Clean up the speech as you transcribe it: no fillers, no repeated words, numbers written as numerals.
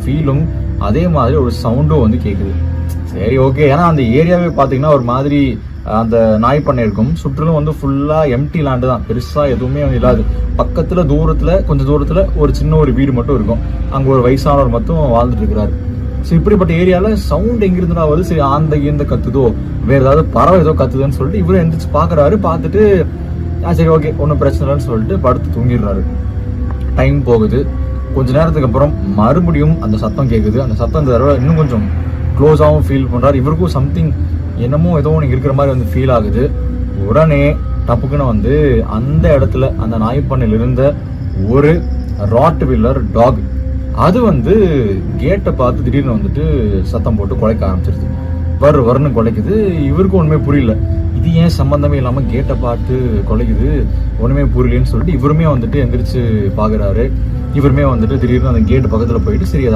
ஃபீலும் அதே மாதிரி ஒரு சவுண்டும் வந்து கேட்குது. சரி ஓகே, ஏன்னா அந்த ஏரியாவே பார்த்தீங்கன்னா ஒரு மாதிரி அந்த நாய் பண்ணை இருக்கும், சுற்றிலும் வந்து ஃபுல்லாக எம்டி லேண்டு தான், பெருசாக எதுவுமே வந்து இல்லாது. பக்கத்தில் கொஞ்சம் தூரத்தில் ஒரு சின்ன ஒரு வீடு மட்டும் இருக்கும், அங்கே ஒரு வயசானவர் மட்டும் வாழ்ந்துட்டு இருக்கிறாரு. ஸோ இப்படிப்பட்ட ஏரியாவில் சவுண்ட் எங்கிருந்துனா வருது, சரி ஆந்த ஈந்த கத்துதோ, வேறு ஏதாவது பறவை ஏதோ கத்துதுன்னு சொல்லிட்டு இவரும் எந்திரிச்சு பார்க்குறாரு. பார்த்துட்டு சரி ஓகே ஒன்றும் பிரச்சனை இல்லைன்னு சொல்லிட்டு படுத்து தூங்கிடுறாரு. டைம் போகுது. கொஞ்ச நேரத்துக்கு அப்புறம் மறுபடியும் அந்த சத்தம் கேட்குது. அந்த சத்தம் இந்த தடவை இன்னும் கொஞ்சம் க்ளோஸாகவும் ஃபீல் பண்ணுறாரு. இவருக்கும் சம்திங் என்னமோ ஏதோ ஒன்று இருக்கிற மாதிரி வந்து ஃபீல் ஆகுது. உடனே டப்புக்குன்னு வந்து அந்த இடத்துல அந்த நாய்ப்பண்ணையில் இருந்த ஒரு ராட்வீலர் டாக் அது வந்து கேட்டை பார்த்து திடீர்னு வந்துட்டு சத்தம் போட்டு குலைக்க ஆரம்பிச்சிருது. வருன்னு குலைக்குது. இவருக்கும் ஒன்றுமே புரியல, இது ஏன் சம்பந்தமே இல்லாமல் கேட்டை பார்த்து குலைக்குது, ஒன்றுமே புரியலன்னு சொல்லிட்டு இவருமே வந்துட்டு எந்திரிச்சு பார்க்குறாரு. இவருமே வந்துட்டு திடீர்னு அந்த கேட்டு பக்கத்தில் போயிட்டு சரி